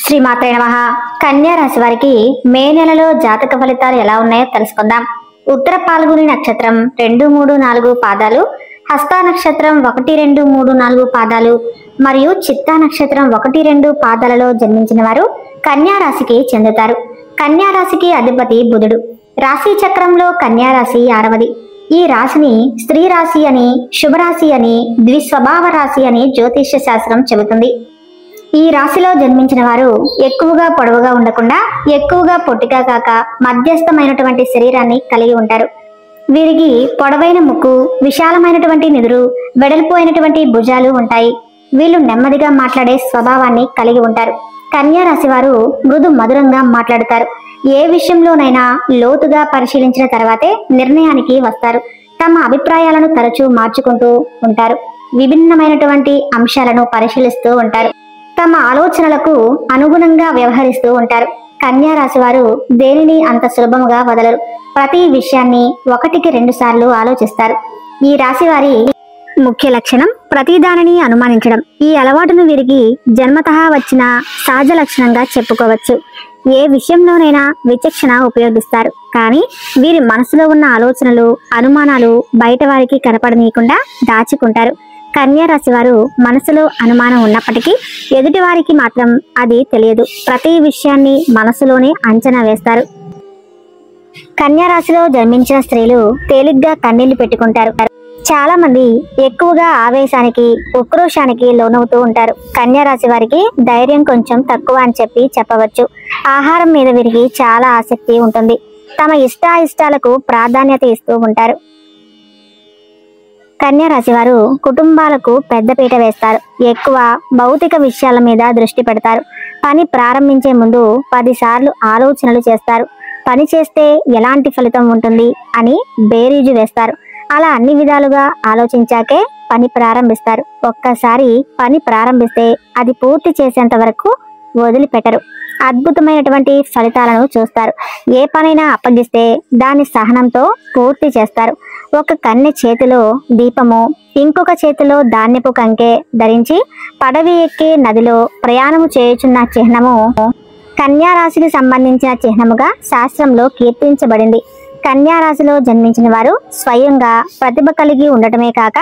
శ్రీమాత్రే నమః. కన్యా రాశి వారికి మే నెలలో జాతక ఫలితాలు ఎలా ఉన్నాయో తెలుసుకుందాం. ఉత్తర పాల్గొని నక్షత్రం 2, 3, 4 పాదాలు, హస్త నక్షత్రం 1, 2, 3, 4 పాదాలు మరియు చిత్తా నక్షత్రం 1, 2 పాదాలలో జన్మించిన వారు కన్యా రాశికి చెందుతారు. కన్యా రాశికి అధిపతి బుధుడు. రాశి చక్రంలో కన్యా రాశి 6వది. ఈ రాశిని స్త్రీ రాశి అని, శుభరాశి అని, ద్విస్వభావ రాశి అని జ్యోతిష్య శాస్త్రం చెబుతుంది. ఈ రాశిలో జన్మించిన వారు ఎక్కువగా పొడవుగా ఉండకుండా ఎక్కువగా పొట్టిగా కాక మధ్యస్థమైనటువంటి శరీరాన్ని కలిగి ఉంటారు. వీరికి పొడవైన ముక్కు, విశాలమైనటువంటి నిదురు, వెడల్పు అయినటువంటి భుజాలు ఉంటాయి. వీళ్ళు నెమ్మదిగా మాట్లాడే స్వభావాన్ని కలిగి ఉంటారు. కన్యా రాశి వారు మృదు మధురంగా మాట్లాడతారు. ఏ విషయంలోనైనా లోతుగా పరిశీలించిన తర్వాతే నిర్ణయానికి వస్తారు. తమ అభిప్రాయాలను తరచూ మార్చుకుంటూ ఉంటారు. విభిన్నమైనటువంటి అంశాలను పరిశీలిస్తూ ఉంటారు. తమ ఆలోచనలకు అనుగుణంగా వ్యవహరిస్తూ ఉంటారు. కన్యా రాశి వారు దేనిని అంత సులభంగా వదలరు. ప్రతి విషయాన్ని 1కి 2 సార్లు ఆలోచిస్తారు. ఈ రాశి వారి ముఖ్య లక్షణం ప్రతిదానిని అనుమానించడం. ఈ అలవాటును వీరికి జన్మతః వచ్చిన సహజ లక్షణంగా చెప్పుకోవచ్చు. ఏ విషయంలోనైనా విచక్షణ ఉపయోగిస్తారు. కానీ వీరి మనసులో ఉన్న ఆలోచనలు, అనుమానాలు బయట వారికి కనపడనీయకుండా దాచుకుంటారు. కన్యా రాశి వారు మనసులో అనుమానం ఉన్నప్పటికీ ఎదుటి వారికి మాత్రం అది తెలియదు. ప్రతి విషయాన్ని మనసులోనే అంచనా వేస్తారు. కన్యా రాశిలో జన్మించిన స్త్రీలు తేలిగ్గా కన్నీళ్లు పెట్టుకుంటారు. చాలా మంది ఎక్కువగా ఆవేశానికి, ఉక్రోషానికి లోనవుతూ ఉంటారు. కన్యా రాశి వారికి ధైర్యం కొంచెం తక్కువ అని చెప్పవచ్చు. ఆహారం మీద వీరికి చాలా ఆసక్తి ఉంటుంది. తమ ఇష్టాయిష్టాలకు ప్రాధాన్యత ఇస్తూ ఉంటారు. కన్యా రాశి వారు కుటుంబాలకు పెద్దపీట వేస్తారు. ఎక్కువ భౌతిక విషయాల మీద దృష్టి పెడతారు. పని ప్రారంభించే ముందు 10 సార్లు ఆలోచనలు చేస్తారు. పని చేస్తే ఎలాంటి ఫలితం ఉంటుంది అని బేరీజు వేస్తారు. అలా అన్ని విధాలుగా ఆలోచించాకే పని ప్రారంభిస్తారు. ఒక్కసారి పని ప్రారంభిస్తే అది పూర్తి చేసేంత వరకు వదిలిపెట్టరు. అద్భుతమైనటువంటి ఫలితాలను చూస్తారు. ఏ పనైనా అప్పగిస్తే దాన్ని సహనంతో పూర్తి చేస్తారు. ఒక కన్నె చేతిలో దీపము, ఇంకొక చేతిలో ధాన్యపు కంకె ధరించి పడవి ఎక్కి నదిలో ప్రయాణము చేయుచున్న చిహ్నము కన్యా రాశికి సంబంధించిన చిహ్నముగా శాస్త్రంలో కీర్తించబడింది. కన్యా రాశిలో జన్మించిన వారు స్వయంగా ప్రతిభ కలిగి ఉండటమే కాక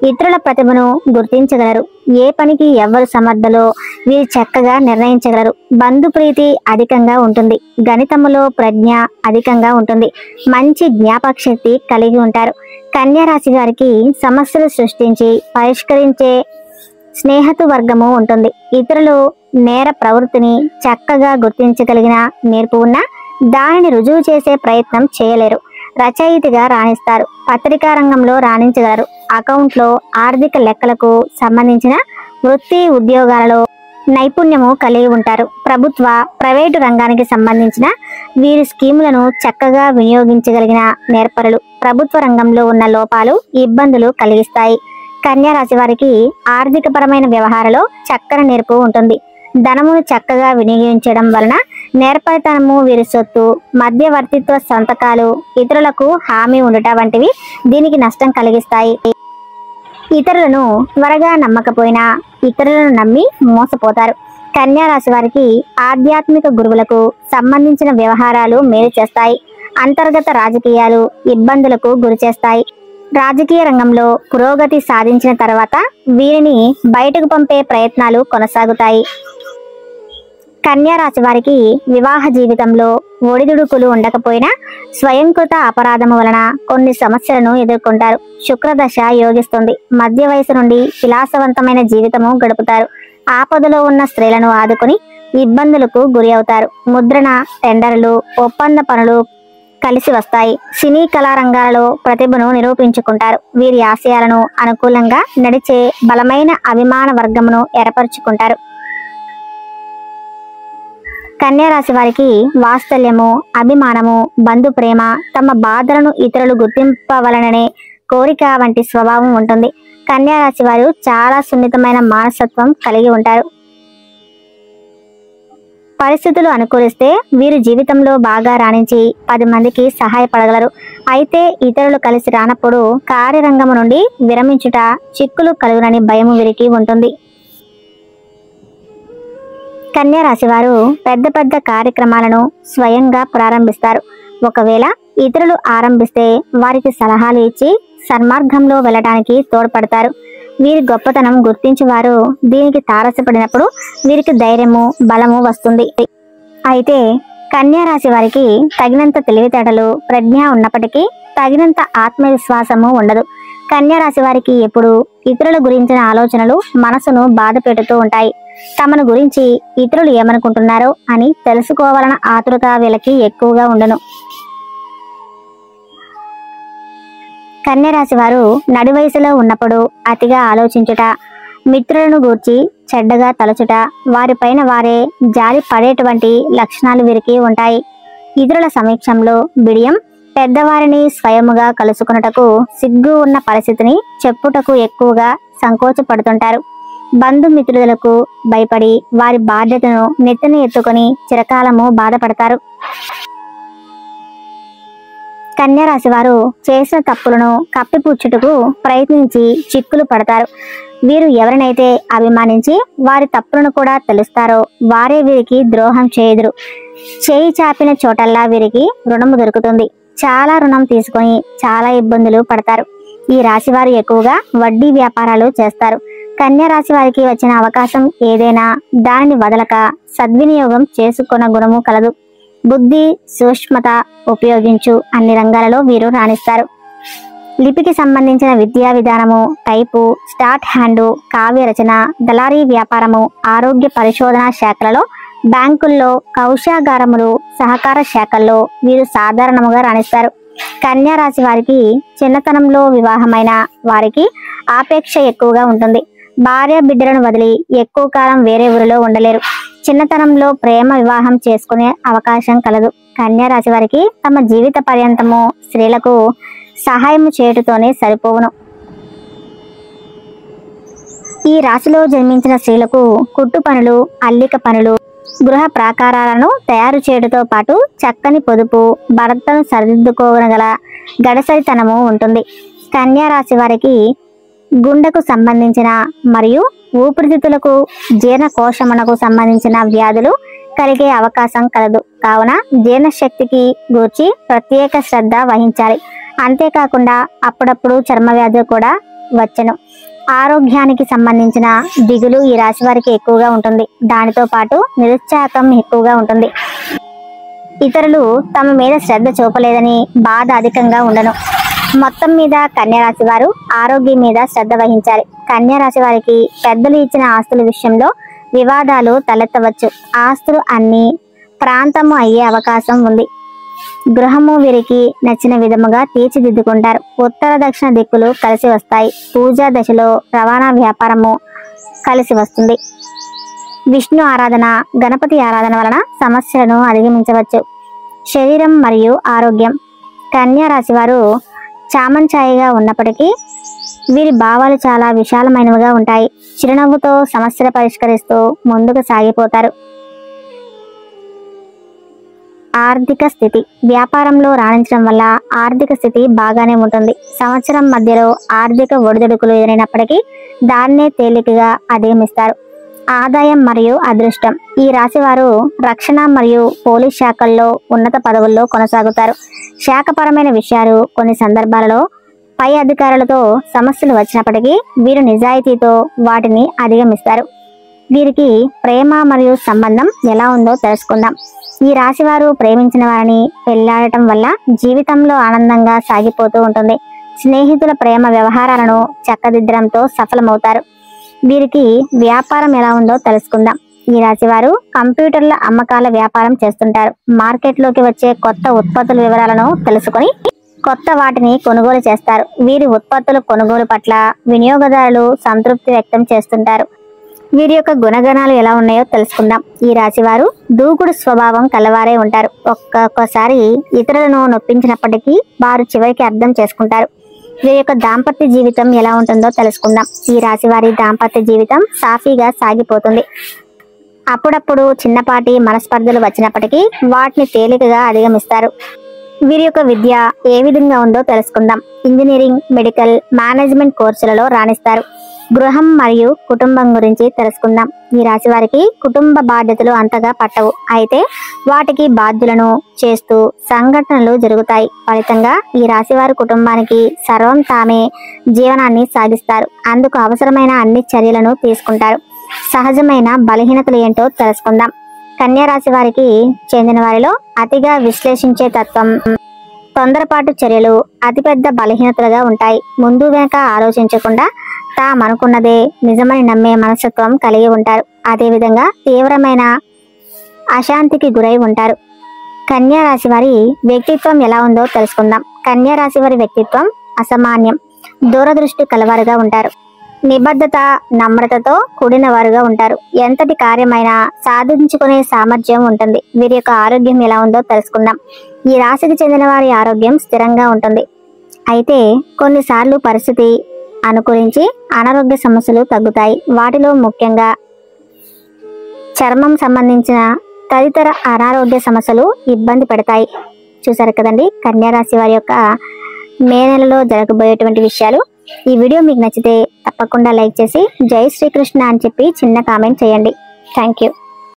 ఇతరుల ప్రతిభను గుర్తించగలరు. ఏ పనికి ఎవరు సమర్థలో వీరు చక్కగా నిర్ణయించగలరు. బంధుప్రీతి అధికంగా ఉంటుంది. గణితములో ప్రజ్ఞ అధికంగా ఉంటుంది. మంచి జ్ఞాపక శక్తి కలిగి ఉంటారు. కన్యా రాశి వారికి సమస్యలు సృష్టించి పరిష్కరించే స్నేహతు వర్గము ఉంటుంది. ఇతరులు నేర ప్రవృత్తిని చక్కగా గుర్తించగలిగిన నేర్పు ఉన్న దానిని రుజువు చేసే ప్రయత్నం చేయలేరు. రచయితగా రాణిస్తారు. పత్రికా రంగంలో రాణించగలరు. అకౌంట్లో ఆర్థిక లెక్కలకు సంబంధించిన వృత్తి ఉద్యోగాలలో నైపుణ్యము కలిగి ఉంటారు. ప్రభుత్వ, ప్రైవేటు రంగానికి సంబంధించిన వీరి స్కీములను చక్కగా వినియోగించగలిగిన నేర్పరులు. ప్రభుత్వ రంగంలో ఉన్న లోపాలు ఇబ్బందులు కలిగిస్తాయి. కన్యా రాశి వారికి ఆర్థిక పరమైన వ్యవహారాలలో చక్కని నేర్పు ఉంటుంది. ధనమును చక్కగా వినియోగించడం వలన నేర్పరితనము వీరి సొత్తు. మధ్యవర్తిత్వ సంతకాలు, ఇతరులకు హామీ ఉండటం వంటివి దీనికి నష్టం కలిగిస్తాయి. ఇతరులను త్వరగా నమ్మకపోయినా ఇతరులను నమ్మి మోసపోతారు. కన్యా రాశి వారికి ఆధ్యాత్మిక గురువులకు సంబంధించిన వ్యవహారాలు మేలు చేస్తాయి. అంతర్గత రాజకీయాలు ఇబ్బందులకు గురి చేస్తాయి. రాజకీయ రంగంలో పురోగతి సాధించిన తర్వాత వీరిని బయటకు పంపే ప్రయత్నాలు కొనసాగుతాయి. కన్యా రాశి వారికి వివాహ జీవితంలో ఒడిదుడుకులు ఉండకపోయినా స్వయంకృత అపరాధము వలన కొన్ని సమస్యలను ఎదుర్కొంటారు. శుక్రదశ యోగిస్తుంది. మధ్య వయసు నుండి విలాసవంతమైన జీవితము గడుపుతారు. ఆపదలో ఉన్న స్త్రీలను ఆదుకుని ఇబ్బందులకు గురి అవుతారు. ముద్రణ, టెండర్లు, ఒప్పంద పనులు కలిసి వస్తాయి. సినీ కళారంగాలలో ప్రతిభను నిరూపించుకుంటారు. వీరి ఆశయాలను అనుకూలంగా నడిచే బలమైన అభిమాన వర్గమును ఏర్పరచుకుంటారు. కన్యా రాశి వారికి వాత్సల్యము, అభిమానము, బంధు ప్రేమ, తమ బాధలను ఇతరులు గుర్తింపవలననే కోరిక వంటి స్వభావం ఉంటుంది. కన్యా రాశి వారు చాలా సున్నితమైన మానసత్వం కలిగి ఉంటారు. పరిస్థితులు అనుకూలిస్తే వీరు జీవితంలో బాగా రాణించి 10 మందికి సహాయపడగలరు. అయితే ఇతరులు కలిసి రానప్పుడు కార్యరంగము నుండి విరమించుట చిక్కులు కలుగునని భయము వీరికి ఉంటుంది. కన్యా రాశి వారు పెద్ద పెద్ద కార్యక్రమాలను స్వయంగా ప్రారంభిస్తారు. ఒకవేళ ఇతరులు ఆరంభిస్తే వారికి సలహాలు ఇచ్చి సన్మార్గంలో వెళ్ళడానికి తోడ్పడతారు. వీరి గొప్పతనం గుర్తించి వారు దీనికి తారసపడినప్పుడు వీరికి ధైర్యము, బలము వస్తుంది. అయితే కన్యా రాశి వారికి తగినంత తెలివితేటలు, ప్రజ్ఞ ఉన్నప్పటికీ తగినంత ఆత్మవిశ్వాసము ఉండదు. కన్యా రాశి వారికి ఎప్పుడు ఇతరుల గురించిన ఆలోచనలు మనసును బాధ పెడుతూ ఉంటాయి. తమను గురించి ఇతరులు ఏమనుకుంటున్నారో అని తెలుసుకోవాలన్న ఆతురత వీళ్ళకి ఎక్కువగా ఉండును. కన్యా రాశి వారు నడి వయసులో ఉన్నప్పుడు అతిగా ఆలోచించుట, మిత్రులను గూర్చి చెడ్డగా తలచుట, వారిపైన వారే జాలి పడేటువంటి లక్షణాలు వీరికి ఉంటాయి. ఇతరుల సమక్షంలో బిడియం, పెద్దవారిని స్వయముగా కలుసుకున్నటకు సిగ్గు ఉన్న పరిస్థితిని చెప్పుటకు ఎక్కువగా సంకోచపడుతుంటారు. బంధుమిత్రులకు భయపడి వారి బాధ్యతను నెత్తిన ఎత్తుకొని చిరకాలము బాధపడతారు. కన్యా రాశి వారు చేసిన తప్పులను కప్పిపుచ్చుటకు ప్రయత్నించి చిక్కులు పడతారు. వీరు ఎవరినైతే అభిమానించి వారి తప్పులను కూడా తెలుస్తారో వారే వీరికి ద్రోహం చేయుదురు. చేయి చాపిన చోటల్లా వీరికి రుణము దొరుకుతుంది. చాలా రుణం తీసుకొని చాలా ఇబ్బందులు పడతారు. ఈ రాశి వారు ఎక్కువగా వడ్డీ వ్యాపారాలు చేస్తారు. కన్యా రాశి వారికి వచ్చిన అవకాశం ఏదైనా దానిని వదలక సద్వినియోగం చేసుకున్న గుణము కలదు. బుద్ధి, సూక్ష్మత ఉపయోగించు అన్ని రంగాలలో వీరు రాణిస్తారు. లిపికి సంబంధించిన విద్యా విధానము, టైపు, స్టార్ట్ హ్యాండు, కావ్య రచన, దళారీ వ్యాపారము, ఆరోగ్య పరిశోధన శాఖలలో, బ్యాంకుల్లో, కౌశాగారములు, సహకార శాఖల్లో వీరు సాధారణముగా రాణిస్తారు. కన్యా రాశి వారికి చిన్నతనంలో వివాహమైన వారికి ఆపేక్ష ఎక్కువగా ఉంటుంది. భార్య బిడ్డలను వదిలి ఎక్కువ కాలం వేరే ఊరిలో ఉండలేరు. చిన్నతనంలో ప్రేమ వివాహం చేసుకునే అవకాశం కలదు. కన్యా రాశి వారికి తమ జీవిత పర్యంతము స్త్రీలకు సహాయం చేయుటతోనే సరిపోవును. ఈ రాశిలో జన్మించిన స్త్రీలకు కుట్టు పనులు, అల్లిక పనులు, గృహ ప్రాకారాలను తయారు చేయడంతో పాటు చక్కని పొదుపు, భర్తను సరిదిద్దుకోగల గడసరితనము ఉంటుంది. కన్యా రాశి వారికి గుండెకు సంబంధించిన మరియు ఊపిరితిత్తులకు, జీర్ణకోశమునకు సంబంధించిన వ్యాధులు కలిగే అవకాశం కలదు. కావున జీర్ణశక్తికి గూర్చి ప్రత్యేక శ్రద్ధ వహించాలి. అంతేకాకుండా అప్పుడప్పుడు చర్మ వ్యాధులు కూడా వచ్చను. ఆరోగ్యానికి సంబంధించిన దిగులు ఈ రాశి వారికి ఎక్కువగా ఉంటుంది. దానితో పాటు నిరుత్సాహం ఎక్కువగా ఉంటుంది. ఇతరులు తమ మీద శ్రద్ధ చూపలేదని బాధ అధికంగా ఉండను. మొత్తం మీద కన్యా రాశి వారు ఆరోగ్యం మీద శ్రద్ధ వహించాలి. కన్యా రాశి వారికి పెద్దలు ఇచ్చిన ఆస్తుల విషయంలో వివాదాలు తలెత్తవచ్చు. ఆస్తులు అన్ని ప్రాంతము అయ్యే అవకాశం ఉంది. గృహము వీరికి నచ్చిన విధముగా తీర్చిదిద్దుకుంటారు. ఉత్తర దక్షిణ దిక్కులు కలిసి వస్తాయి. పూజా దశలో రవాణా వ్యాపారము కలిసి వస్తుంది. విష్ణు ఆరాధన, గణపతి ఆరాధన వలన సమస్యలను అధిగమించవచ్చు. శరీరం మరియు ఆరోగ్యం. కన్యా రాశి వారు చామంచాయిగా ఉన్నప్పటికీ వీరి భావాలు చాలా విశాలమైనవిగా ఉంటాయి. చిరునవ్వుతో సమస్యలు పరిష్కరిస్తూ ముందుకు సాగిపోతారు. ఆర్థిక స్థితి. వ్యాపారంలో రాణించడం వల్ల ఆర్థిక స్థితి బాగానే ఉంటుంది. సంవత్సరం మధ్యలో ఆర్థిక ఒడిదుడుకులు ఎదురైనప్పటికీ దాన్నే తేలికగా అధిగమిస్తారు. ఆదాయం మరియు అదృష్టం. ఈ రాశి వారు రక్షణ మరియు పోలీస్ శాఖల్లో ఉన్నత పదవుల్లో కొనసాగుతారు. శాఖపరమైన విషయాలు కొన్ని సందర్భాలలో పై అధికారులతో సమస్యలు వచ్చినప్పటికీ వీరు నిజాయితీతో వాటిని అధిగమిస్తారు. వీరికి ప్రేమ మరియు సంబంధం ఎలా ఉందో తెలుసుకుందాం. ఈ రాశి వారు ప్రేమించిన వారిని పెళ్లాడటం వల్ల జీవితంలో ఆనందంగా సాగిపోతూ ఉంటుంది. స్నేహితుల ప్రేమ వ్యవహారాలను చక్కదిద్దడంతో సఫలమవుతారు. వీరికి వ్యాపారం ఎలా ఉందో తెలుసుకుందాం. ఈ రాశి వారు కంప్యూటర్ల అమ్మకాల వ్యాపారం చేస్తుంటారు. మార్కెట్లోకి వచ్చే కొత్త ఉత్పత్తుల వివరాలను తెలుసుకొని కొత్త వాటిని కొనుగోలు చేస్తారు. వీరి ఉత్పత్తుల కొనుగోలు పట్ల వినియోగదారులు సంతృప్తి వ్యక్తం చేస్తుంటారు. వీరి యొక్క గుణగణాలు ఎలా ఉన్నాయో తెలుసుకుందాం. ఈ రాశి వారు దూకుడు స్వభావం కలవారే ఉంటారు. ఒక్కొక్కసారి ఇతరులను నొప్పించినప్పటికీ వారు చివరికి అర్థం చేసుకుంటారు. వీరి యొక్క దాంపత్య జీవితం ఎలా ఉంటుందో తెలుసుకుందాం. ఈ రాశి వారి దాంపత్య జీవితం సాఫీగా సాగిపోతుంది. అప్పుడప్పుడు చిన్నపాటి మనస్పర్ధలు వచ్చినప్పటికీ వాటిని తేలికగా అధిగమిస్తారు. వీరి యొక్క విద్య ఏ విధంగా ఉందో తెలుసుకుందాం. ఇంజనీరింగ్, మెడికల్, మేనేజ్మెంట్ కోర్సులలో రాణిస్తారు. గృహం మరియు కుటుంబం గురించి తెలుసుకుందాం. ఈ రాశి వారికి కుటుంబ బాధ్యతలు అంతగా పట్టవు, అయితే వాటికి బాధ్యులను చేస్తూ సంఘటనలు జరుగుతాయి. ఫలితంగా ఈ రాశి వారి కుటుంబానికి సర్వం తామే జీవనాన్ని సాగిస్తారు. అందుకు అవసరమైన అన్ని చర్యలను తీసుకుంటారు. సహజమైన బలహీనతలు ఏంటో తెలుసుకుందాం. కన్యా రాశి వారికి చెందిన వారిలో అతిగా విశ్లేషించే తత్వం, తొందరపాటు చర్యలు అతిపెద్ద బలహీనతలుగా ఉంటాయి. ముందు వెనక ఆలోచించకుండా తామనుకున్నదే నిజమని నమ్మే మనస్తత్వం కలిగి ఉంటారు. అదేవిధంగా తీవ్రమైన అశాంతికి గురై ఉంటారు. కన్యా రాశి వారి వ్యక్తిత్వం ఎలా ఉందో తెలుసుకుందాం. కన్యా రాశి వారి వ్యక్తిత్వం అసామాన్యం. దూరదృష్టి కలవారుగా ఉంటారు. నిబద్ధత, నమ్రతతో కూడిన వారుగా ఉంటారు. ఎంతటి కార్యమైనా సాధించుకునే సామర్థ్యం ఉంటుంది. వీరి యొక్క ఆరోగ్యం ఎలా ఉందో తెలుసుకుందాం. ఈ రాశికి చెందిన వారి ఆరోగ్యం స్థిరంగా ఉంటుంది. అయితే కొన్నిసార్లు పరిస్థితి అనుకూలించి అనారోగ్య సమస్యలు తగ్గుతాయి. వాటిలో ముఖ్యంగా చర్మం సంబంధించిన తదితర అనారోగ్య సమస్యలు ఇబ్బంది పెడతాయి. చూసారు కదండి కన్యా రాశి వారి యొక్క మే నెలలో జరగబోయేటువంటి విషయాలు. ఈ వీడియో మీకు నచ్చితే తప్పకుండా లైక్ చేసి జై శ్రీకృష్ణ అని చెప్పి చిన్న కామెంట్ చేయండి. Thank you.